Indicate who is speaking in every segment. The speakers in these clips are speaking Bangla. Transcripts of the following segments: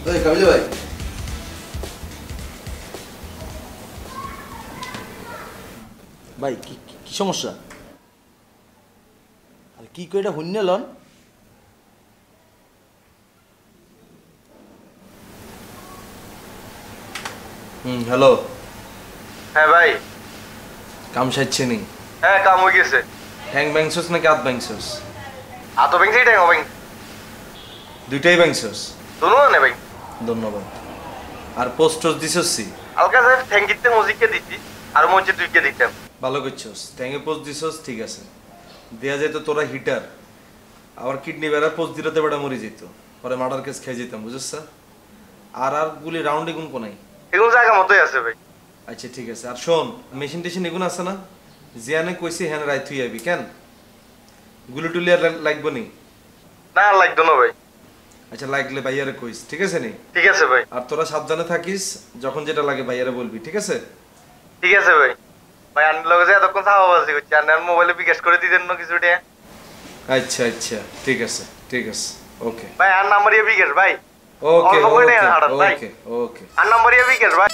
Speaker 1: ওই কাবিল ভাই ভাই কি কি সমস্যা আর কি কইটা হইন্য লন হ্যালো
Speaker 2: হ্যাঁ ভাই
Speaker 1: কাম সাইছে নি
Speaker 2: হ্যাঁ কাম হয়ে গেছে
Speaker 1: ঠ্যাং ব্যাংসস নাকি হাত ব্যাংসস
Speaker 2: আতো ব্যাংক সেইটাই হবে
Speaker 1: দুইটাই ব্যাংসস
Speaker 2: দুনো না ভাই
Speaker 1: ধন্যবাদ আর পোস্টস দিছসি
Speaker 2: আলকা সাহেব থ্যাংক ইউতে মজিককে দিছি আর মঞ্চে দুইকে দিতাম
Speaker 1: ভালো করছস ট্যাঙ্গে পোস্ট দিছস ঠিক আছে দেয়া যেত তোরা হিটার আবার কিডনি বেড়া পোস্ট দিলে তো বেটা মরে যেত পরে মার্ডার কেস খেয়ে যেতাম বুঝছস আর গুলি রাউন্ডে গুণ কোনাই
Speaker 2: এগুলো জায়গা মতোই আছে ভাই
Speaker 1: আচ্ছা ঠিক আছে আর শোন মেশিন টেশিন এগুলো আছে না জিয়ানে কইছি হ্যাঁ রাইত তুই আবি কেন গুলি টুলি আর লাগবো নি
Speaker 2: না লাগতো না ভাই
Speaker 1: আচ্ছা লাগলে ভাইয়ারে কইস ঠিক আছে নি
Speaker 2: ঠিক আছে ভাই
Speaker 1: আর তোরা সাবধানে থাকিস যখন যেটা লাগে ভাইয়ারে বলবি ঠিক আছে
Speaker 2: ঠিক আছে ভাই ভাই আন লগে যে এতক্ষণ সাহাবাজি করছি আর মোবাইলে বিকাশ করে দিতেন না কিছু টাকা
Speaker 1: আচ্ছা আচ্ছা ঠিক আছে ওকে
Speaker 2: ভাই আর নাম্বার ইয়ে বিকাশ ভাই
Speaker 1: ওকে
Speaker 2: ভাই
Speaker 1: ওকে ওকে
Speaker 2: আর নাম্বার ইয়ে বিকাশ ভাই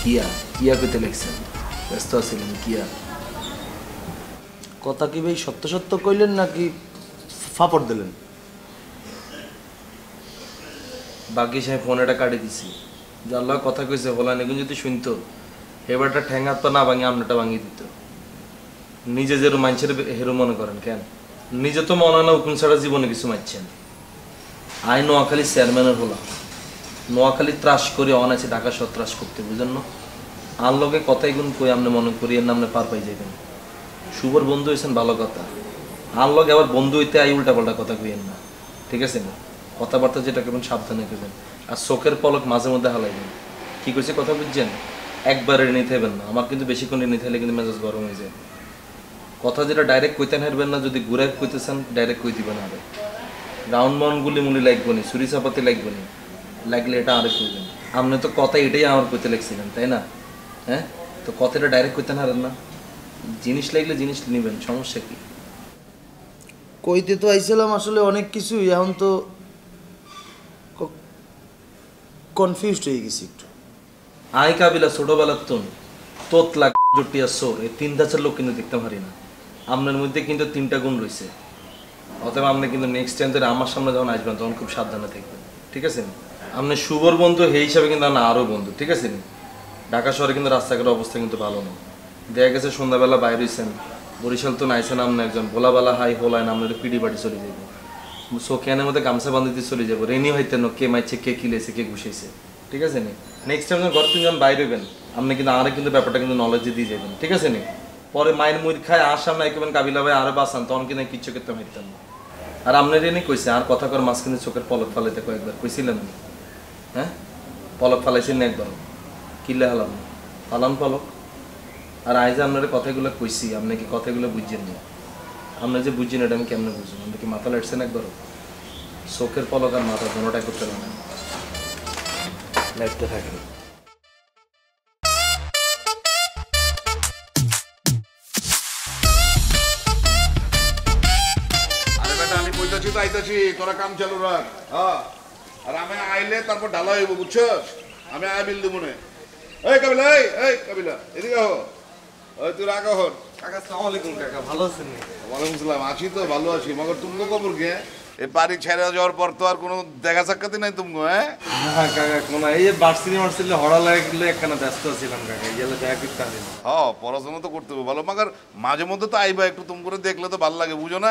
Speaker 1: কিয়া কইতে লাগছেন ব্যস্ত আছিলেন কিয়া কথা কি ভাই সত্য সত্য কইলেন নাকি ফাপড় দিলেন বাকি সাহেব ফোনেটা কাটি দিছি জাল্লা কথা কইছে বলা নেগুন যদি শুনতো এবারটা ঠ্যাঙ্গাত তো না ভাঙি আমনাটা ভাঙি দিত নিজে যেরু মানুষের হেরো মনে করেন কেন নিজে তো মনে হয় না উকুন ছাড়া জীবনে কিছু মারছেন আই নোয়াখালী চেয়ারম্যানের হলাম নোয়াখালী ত্রাস করে অনাছে ঢাকা শহর ত্রাস করতে বুঝেন না আর লোকে কথাই গুণ কই আমনে মনে করি এর নামনে পার পাই যাবেন শুভর বন্ধু হয়েছেন ভালো কথা আর লোকে আবার বন্ধু হইতে আই উল্টা পাল্টা কথা কইেন না ঠিক আছে না কথাবার্তা যেটা করবেন সাবধানে করবেন আর চোখের পলক মাঝে মধ্যে হালাইবেন কি কইছে কথা বুঝছেন একবারে নিতে হবেন না আমার কিন্তু বেশিক্ষণ নিতে হলে কিন্তু মেজাজ গরম হয়ে যায় কথা যেটা ডাইরেক্ট কইতেন হারবেন না যদি ঘুরাই কইতেছেন ডাইরেক্ট কই দিবেন আরে রাউন্ড মাউন্ডগুলি মুলি লাগবো নি ছুরি চাপাতি লাগবো নি লাগলে এটা আরে কইবেন আপনি তো কথা এটাই আমার কইতে লাগছিলেন তাই না হ্যাঁ তো কথাটা ডাইরেক্ট কইতেন হারেন না জিনিস লাগলে জিনিস নেবেন সমস্যা কি কইতে তো আইছিলাম আসলে অনেক কিছু এখন তো কনফিউজড হয়ে গেছি একটু আই কাবিলা ছোটবেলার তোতলা জটিয়া সোর এই তিন ধাঁচের লোক কিন্তু দেখতে পারি না আপনার মধ্যে কিন্তু তিনটা গুণ রয়েছে অতএব আপনি কিন্তু নেক্সট টাইম ধরে আমার সামনে যখন আসবেন তখন খুব সাবধানে থাকবেন ঠিক আছে আপনি শুভর বন্ধু সেই হিসাবে কিন্তু আপনার আরও বন্ধু ঠিক আছে ঢাকা শহরে কিন্তু রাস্তাঘাটের অবস্থা কিন্তু ভালো না দেখা গেছে সন্ধ্যাবেলা বাইরে হয়েছেন বরিশাল তো নাইছেন আপনি একজন ভোলাবেলা হাই হোলায় না আপনার পিডি বাড়ি চলে যাবো সোকিয়ানের মধ্যে গামছা বান্ধিতে চলে যাবো রেনি হইতে কে মাইছে কে কিলেছে কে ঘুষেছে ঠিক আছে নেক্সট টাইম ঘর থেকে যখন বাইরে হবেন আপনি কিন্তু আরে কিন্তু ব্যাপারটা কিন্তু নলেজ দিয়ে যাবেন ঠিক আছে পরে মায়ের মুড় খায় আর সামনে একেবেন কাবিলা ভাই আরো বাঁচান তখন কিন্তু কিচ্ছু করতে পারতাম না আর আপনার এনে কইছে আর কথা কর মাঝ কিন্তু চোখের পলক ফালাইতে কয়েকবার কইছিলেন হ্যাঁ পলক ফালাইছেন না একবার কিলে হালাম ফালান পলক আর আজ আপনার কথাগুলো কইছি আপনি কি কথাগুলো বুঝছেন না আপনার যে বুঝছেন এটা আমি কেমনে বুঝবো আপনি কি মাথা লাইটছেন একবার চোখের পলক আর মাথা দোনোটাই করতে পারেন লাইটটা থাকে
Speaker 3: আইতাছি তোরা কাম চালু রাখ হ্যাঁ আর আমি আইলে তারপর ঢালা হইব বুঝছস আমি আয় বিল দিব মনে এই কাবিলা এই কাবিলা এদিকে আহ ওই তুই রাগ হন
Speaker 2: কাকা আসসালামু আলাইকুম কাকা ভালো আছেন
Speaker 3: ওয়ালাইকুম আসসালাম আছি তো ভালো আছি মগর তুমি খবর কে এই বাড়ি ছেড়ে যাওয়ার পর তো আর কোনো দেখা সাক্ষাৎই নাই তুমি হ্যাঁ
Speaker 1: কাকা কোন এই ভার্সিটি হড়া লাগলে একখানা ব্যস্ত ছিলাম কাকা গেলে দেখা করতে হবে
Speaker 3: হ্যাঁ পড়াশোনা তো করতে হবে ভালো মাগার মাঝে মধ্যে তো আইবা একটু তুমি করে দেখলে তো ভালো লাগে বুঝো না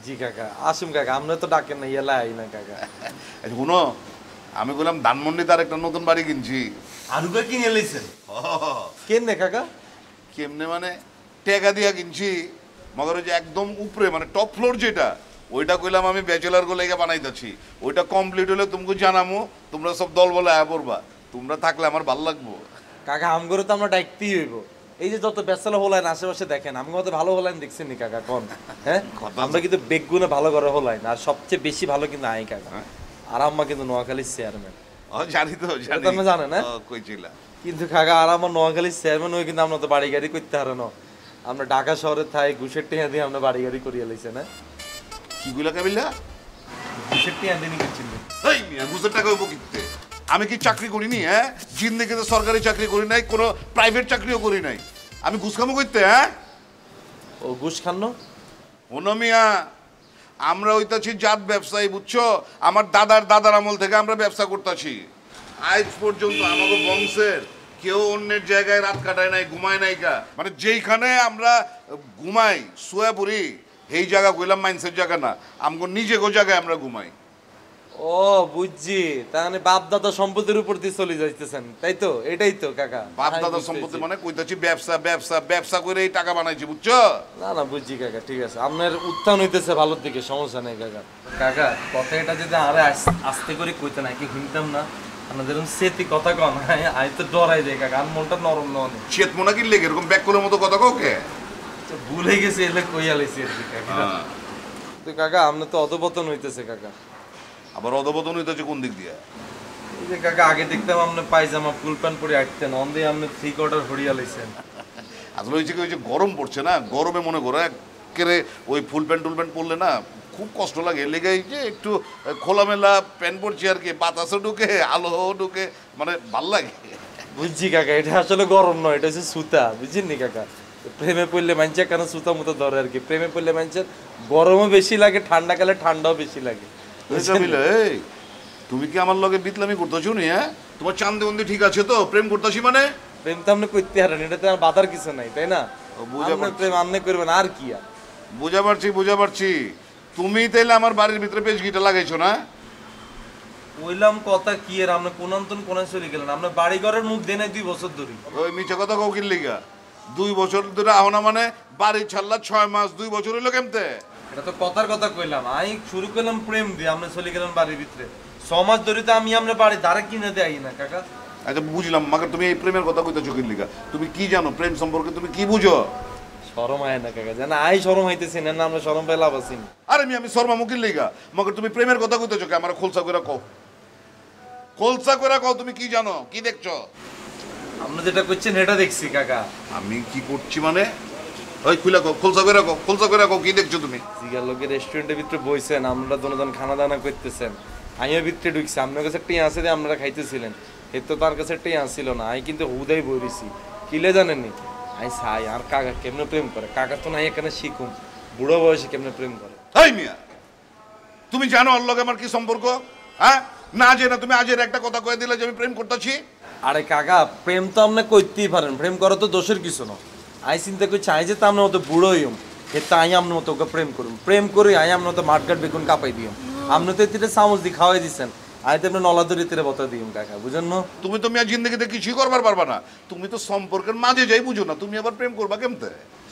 Speaker 1: জি কাকা আসুম কাকা আমরা তো ডাকেন না ইয়েলা আই না কাকা
Speaker 3: শুনো আমি বললাম ধানমন্ডি তার একটা নতুন বাড়ি কিনছি
Speaker 1: আরুকা কিনে লইছেন কেমনে কাকা
Speaker 3: কেমনে মানে টাকা দিয়া কিনছি মগর ওই যে একদম উপরে মানে টপ ফ্লোর যেটা ওইটা কইলাম আমি ব্যাচেলার গুলো লেগে বানাইতেছি ওইটা কমপ্লিট হলে তোমাকে জানামো তোমরা সব দল বলে আয়া পড়বা তোমরা থাকলে আমার ভালো লাগবো
Speaker 4: কাকা আমগরে তো আমরা ডাকতেই হইব এই যে যত ব্যস্তলা হলাইন আশেপাশে দেখেন আমি তো ভালো হলাইন দেখছেন নি কাকা কোন হ্যাঁ আমরা কিন্তু বেগুনে ভালো করে হলাইন আর সবচেয়ে বেশি ভালো কিন্তু আই কাকা আর আম্মা কিন্তু নোয়াখালীর চেয়ারম্যান
Speaker 3: জানি তো জানি
Speaker 4: তুমি জানেন না
Speaker 3: কইছিলা
Speaker 4: কিন্তু কাকা আর আমার নোয়াখালীর চেয়ারম্যান হয়ে কিন্তু আমরা তো বাড়ি গাড়ি করতে পারে না আমরা ঢাকা শহরে থাই ঘুষের টিয়া দিয়ে আমরা বাড়ি গাড়ি করিয়া লাইছে না
Speaker 3: কি গুলা কাবিল্লা
Speaker 4: ঘুষের টিয়া দিয়ে নিচ্ছিল
Speaker 3: এই মিয়া ঘুষের টাকা হইব কিনতে আমি কি চাকরি করিনি হ্যাঁ জিন্দেগিতে সরকারি চাকরি করি নাই কোনো প্রাইভেট চাকরিও করি নাই আমি ঘুষ খামো করতে হ্যাঁ
Speaker 4: ও ঘুষ খানো
Speaker 3: ওনো মিয়া আমরা হইতাছি জাত ব্যবসায়ী বুঝছো আমার দাদার আমল থেকে আমরা ব্যবসা করতেছি আজ পর্যন্ত আমাকে বংশের কেউ অন্যের জায়গায় রাত কাটায় নাই ঘুমায় নাই কা মানে যেইখানে আমরা ঘুমাই শুয়ে পড়ি এই জায়গা কইলাম মাইন্সের জায়গা না আমগো নিজে গো জায়গায় আমরা ঘুমাই
Speaker 4: ও বুঝছি তাহলে বাপ দাদা সম্পত্তির উপর দিয়ে চলে যাইতেছেন তাই তো এটাই তো কাকা
Speaker 3: বাপ দাদার সম্পত্তি মানে কইতাছি ব্যবসা ব্যবসা ব্যবসা করে এই টাকা বানাইছি বুঝছো
Speaker 4: না না বুঝছি কাকা ঠিক আছে আপনার উত্থান হইতেছে ভালোর দিকে সমস্যা নেই কাকা কাকা কথা এটা যদি আরে আস্তে করে কইতে না কি শুনতাম না আপনাদের সেতি কথা কন আমি তো ডরাই দেয় কাকা আমার মনটা নরম নয়
Speaker 3: চেত মনে কি লেগে এরকম ব্যাককলের মতো কথা কাউকে
Speaker 4: ভুলে গেছি এলে কইয়া লাইছি আর কি কাকা তো কাকা আপনি তো অধপতন হইতেছে কাকা
Speaker 3: আবার অধপতন হইতেছে কোন দিক দিয়ে
Speaker 4: এই যে কাকা আগে দেখতাম আপনি পায়জামা ফুল প্যান্ট পরে আটতেন অন্ধে আপনি 3/4 হরিয়া লাইছেন
Speaker 3: আসলে হয়েছে কি ওই যে গরম পড়ছে না গরমে মনে করো একেবারে ওই ফুল প্যান্ট পরলে না খুব কষ্ট লাগে লেগে যে একটু খোলামেলা প্যান্ট পরছি আর কি বাতাসও ঢুকে আলো ঢুকে মানে ভাল লাগে
Speaker 4: বুঝছি কাকা এটা আসলে গরম নয় এটা হচ্ছে সুতা বুঝছেন নি কাকা প্রেমে পড়লে মানছে কেন সুতা মতো ধরে আর কি প্রেমে পড়লে মানুষের গরমও বেশি লাগে ঠান্ডা কালে ঠান্ডাও বেশি লাগে
Speaker 3: এই তুমি কি আমার লগে বিতলামি করতেছো নি হ্যাঁ তোমার চান্দে বন্দি ঠিক আছে তো প্রেম করতেছি মানে
Speaker 4: প্রেম তো আপনি করতে হারেন এটাতে আর বাধার কিছু নাই তাই না আপনার প্রেম আপনি করবেন আর কি আর
Speaker 3: বুঝা পারছি তুমি তাইলে আমার বাড়ির ভিতরে পেজগিটা লাগাইছো না
Speaker 4: কইলাম কথা কি আর আপনি কোনান্তন কোনায় চলে গেলেন আপনার বাড়ি ঘরের মুখ দেয় নাই 2 বছর ধরে
Speaker 3: ওই মিছা কথা কও কিন লিগা 2 বছর ধরে আহ না মানে বাড়ি ছাড়লা 6 মাস 2 বছর হইলো কেমতে
Speaker 4: এটা তো কথার কথা কইলাম আমি শুরু করলাম প্রেম দিয়ে আপনি চলে গেলেন বাড়ির ভিতরে 6 মাস ধরে তো আমি আপনার বাড়ি ধারে কিনে দেই না কাকা
Speaker 3: আচ্ছা বুঝলাম মাকে তুমি এই প্রেমের কথা কইতেছো কিন লিগা তুমি কি জানো প্রেম সম্পর্কে তুমি কি বুঝো
Speaker 4: শরম হয় না কাকা জানা আই শরম হইতেছি না আমরা শরম পাই লাভ আছি
Speaker 3: আরে আমি শর্মা মুকিল লিগা মগর তুমি প্রেমের কথা কইতেছো কে আমার খোলসা কইরা কও তুমি কি জানো কি দেখছো
Speaker 4: আপনি যেটা করছেন এটা দেখছি কাকা
Speaker 3: আমি কি করছি মানে ওই খুলা কও খোলসা কইরা কও কি দেখছো তুমি
Speaker 4: জিগার লোকের রেস্টুরেন্টের ভিতরে বইছেন আমরা দুজন খানা দানা করতেছেন আমিও ভিতরে ঢুকছি আপনার কাছে টিয়া আছে যে আপনারা খাইতেছিলেন এর তো তার কাছে টিয়া ছিল না আমি কিন্তু হুদাই বইছি কিলে জানেননি আই সাই আর কাকা কেমনে প্রেম করে কাকা তো নাই এখানে শিখুম বুড়ো বয়সে কেমনে প্রেম করে
Speaker 3: এই মিয়া তুমি জানো ওর লগে আমার কি সম্পর্ক হ্যাঁ না জেনে তুমি আজের একটা কথা কয়ে দিলে যে আমি প্রেম করতেছি
Speaker 4: আরে কাকা প্রেম তো আপনি করতেই পারেন প্রেম করা তো দোষের কিছু না আই চিন্তা করি চাই যে তো আপনার মতো বুড়ো হইম এতে আই আপনার মতো ওকে প্রেম করুন প্রেম করে আই আপনার মতো মাঠঘাট বেগুন কাপাই দিম আপনি তো এতে চামচ দিয়ে খাওয়াই দিচ্ছেন আই তো আপনি নলাদরি তীরে বতা দিম কাকা বুঝেন না
Speaker 3: তুমি তো মিয়া জিন্দগিতে কিছুই করবার পারবা না তুমি তো সম্পর্কের মাঝে যাই বুঝো না তুমি আবার প্রেম করবা কেমতে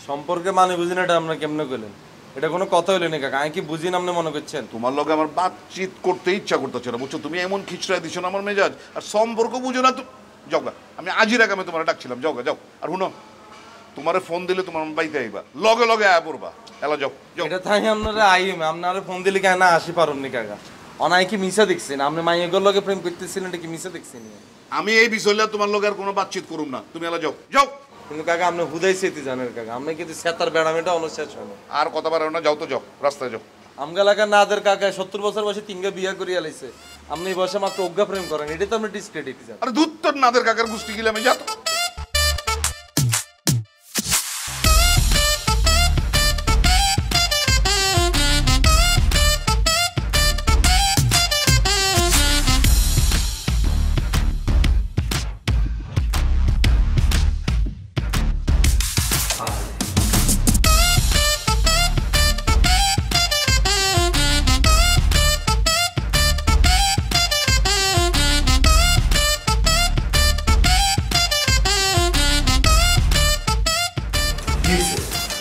Speaker 4: সম্পর্কে মানে বুঝি না এটা আপনার কেমনে করলেন এটা কোনো কথা হইলো না কাকা আমি কি বুঝি না আপনি মনে করছেন
Speaker 3: তোমার লগে আমার বাতচিত করতে ইচ্ছা করতেছে না বুঝছো তুমি এমন খিচড়াই দিছো না আমার মেজাজ আর সম্পর্ক বুঝো না তো যাও গা আমি আজই রাখ আমি তোমার ডাকছিলাম যাও গা যাও আর শুনো তোমারে ফোন দিলে তোমার বাইতে আইবা লগে লগে আয়া পড়বা এলা যাও যাও
Speaker 4: এটা তাই আপনারা আইম আপনারা ফোন দিলে কেন না আসি পারুননি কাকা অনাই কি মিশা দেখছেন আপনি মাইয়ের লগে প্রেম করতেছিলেন এটা কি মিশা দেখছেন
Speaker 3: আমি এই বিষয়টা তোমার লগে আর কোনো বাতচিত করুম না তুমি এলা যাও যাও
Speaker 4: কিন্তু কাকা আপনি হুদাই সেতি জানেন কাকা আপনি কিন্তু সেতার বেড়ামেটা অনুশেষ হয় না
Speaker 3: আর কথা বাড়াও না যাও তো যাও রাস্তায় যাও
Speaker 4: আমগা লাগা নাদের কাকা 70 বছর বয়সে 3 বিয়া করিয়া লাইছে আপনি এই বয়সে মাত্র অজ্ঞা প্রেম করেন এটা তো আপনি ডিসক্রেডিট জানেন
Speaker 3: আরে দুধ তোর নাদের কাকার গুষ্টি গিলে আমি যাতো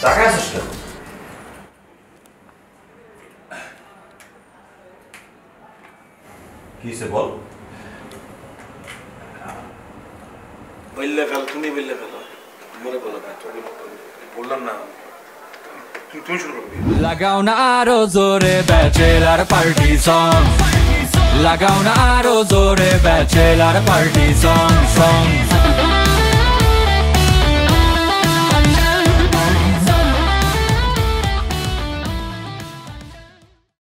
Speaker 1: ঢাকা আসিস কেন কিসে বল বললে ফেল তুমি বললে ফেল মনে বলো না বললাম না তুই শুরু করবি
Speaker 5: লাগাও না আরো জোরে ব্যাচেলার পার্টি সং লাগাও না আরো জোরে ব্যাচেলার পার্টি সং